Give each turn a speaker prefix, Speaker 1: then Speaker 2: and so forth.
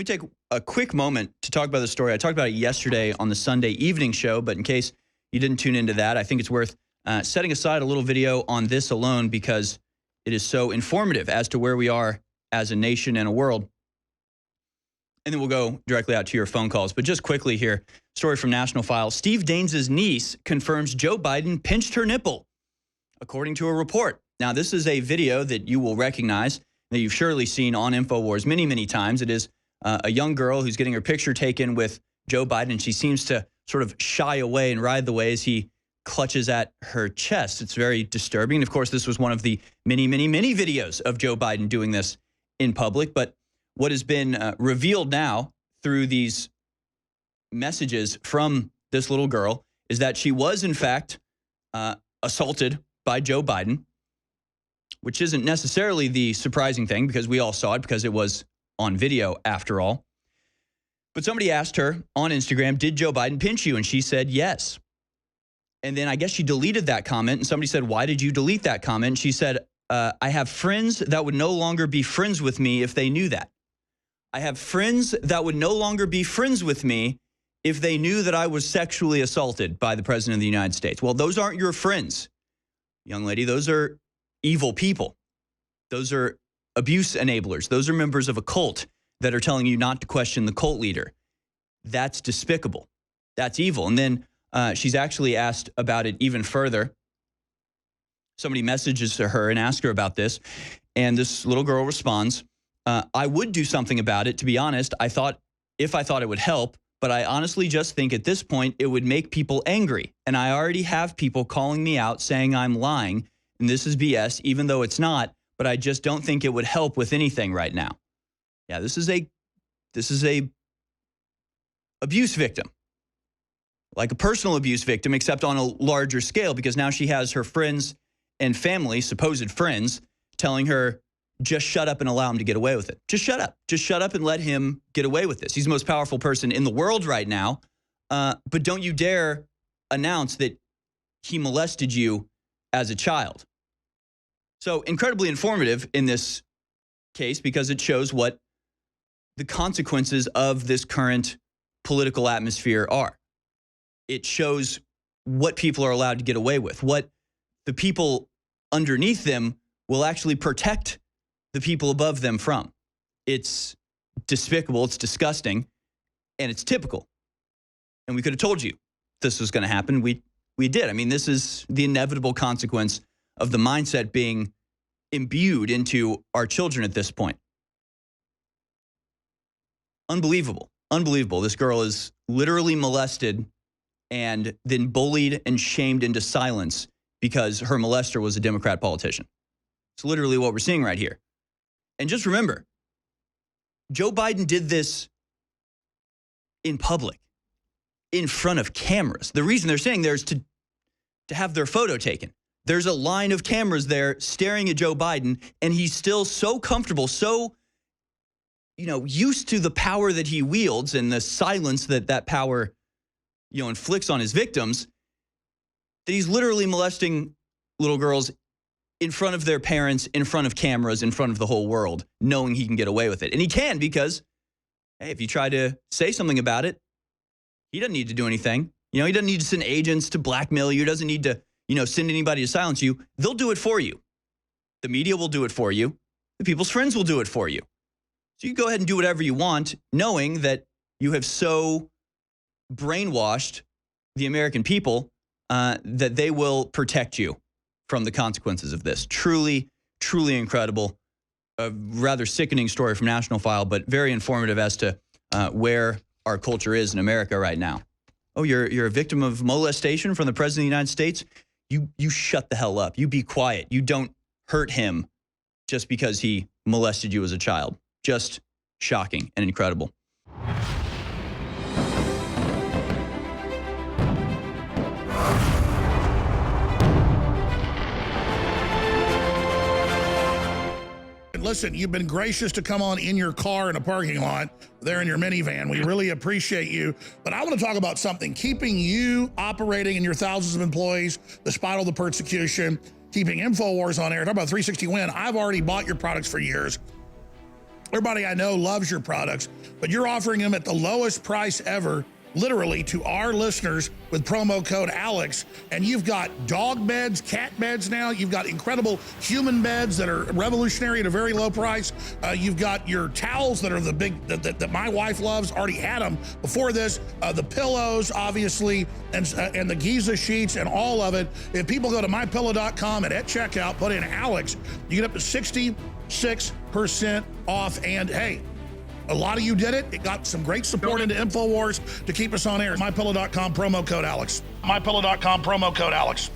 Speaker 1: me take a quick moment to talk about the story. I talked about it yesterday on the Sunday evening show, but in case you didn't tune into that, I think it's worth setting aside a little video on this alone because it is so informative as to where we are as a nation and a world. And then we'll go directly out to your phone calls. But just quickly here, story from National File. Steve Daines' niece confirms Joe Biden pinched her nipple, according to a report. Now, this is a video that you will recognize, that you've surely seen on InfoWars many, many times. It is a young girl who's getting her picture taken with Joe Biden, and she seems to sort of shy away and ride the way as he clutches at her chest. It's very disturbing. And of course, this was one of the many, many, many videos of Joe Biden doing this in public. But what has been revealed now through these messages from this little girl is that she was, in fact, assaulted by Joe Biden, which isn't necessarily the surprising thing because we all saw it because it was on video after all. But somebody asked her on Instagram, did Joe Biden pinch you? And she said yes. And then I guess she deleted that comment. And somebody said, why did you delete that comment? And she said, I have friends that would no longer be friends with me if they knew that. I have friends that would no longer be friends with me if they knew that I was sexually assaulted by the President of the United States. Well, those aren't your friends, young lady. Those are evil people. Those are abuse enablers. Those are members of a cult that are telling you not to question the cult leader. That's despicable. That's evil. And then she's actually asked about it even further. Somebody messages to her and asks her about this. And this little girl responds, I would do something about it, to be honest. I thought it would help, but I honestly just think at this point it would make people angry. And I already have people calling me out saying I'm lying. And this is BS, even though it's not. But I just don't think it would help with anything right now. Yeah, this is a abuse victim, like a personal abuse victim, except on a larger scale, because now she has her friends and family, supposed friends, telling her, just shut up and allow him to get away with it. Just shut up. Just shut up and let him get away with this. He's the most powerful person in the world right now. But don't you dare announce that he molested you as a child. So incredibly informative in this case because it shows what the consequences of this current political atmosphere are. It shows what people are allowed to get away with, what the people underneath them will actually protect the people above them from. It's despicable, it's disgusting, and it's typical. And we could have told you this was going to happen. We did. I mean, this is the inevitable consequence of the mindset being imbued into our children at this point. Unbelievable. Unbelievable. This girl is literally molested and then bullied and shamed into silence because her molester was a Democrat politician. It's literally what we're seeing right here. And just remember, Joe Biden did this in public, in front of cameras. The reason they're saying there is to have their photo taken. There's a line of cameras there staring at Joe Biden, and he's still so comfortable, so used to the power that he wields and the silence that power, inflicts on his victims, that he's literally molesting little girls in front of their parents, in front of cameras, in front of the whole world, knowing he can get away with it. And he can because, hey, if you try to say something about it, he doesn't need to do anything. He doesn't need to send agents to blackmail you. He doesn't need to, send anybody to silence you. They'll do it for you. The media will do it for you. The people's friends will do it for you. So you go ahead and do whatever you want, knowing that you have so brainwashed the American people that they will protect you from the consequences of this. Truly, truly incredible. A rather sickening story from National File, but very informative as to where our culture is in America right now. Oh, you're a victim of molestation from the President of the United States? You shut the hell up. You be quiet. You don't hurt him just because he molested you as a child. Just shocking and incredible.
Speaker 2: Listen, you've been gracious to come on in your car in a parking lot, there in your minivan. We really appreciate you. But I want to talk about something keeping you operating and your thousands of employees, despite all the persecution, keeping InfoWars on air. Talk about 360 Win. I've already bought your products for years. Everybody I know loves your products, but you're offering them at the lowest price ever, literally, to our listeners with promo code ALEX. And you've got dog beds, cat beds now. You've got incredible human beds that are revolutionary at a very low price. You've got your towels that are the big, that my wife loves, already had them before this. The pillows, obviously, and the Giza sheets and all of it. If people go to mypillow.com and at checkout, put in ALEX, you get up to 66% off. And hey, a lot of you did it. It got some great support into InfoWars to keep us on air. MyPillow.com, promo code ALEX. MyPillow.com, promo code ALEX.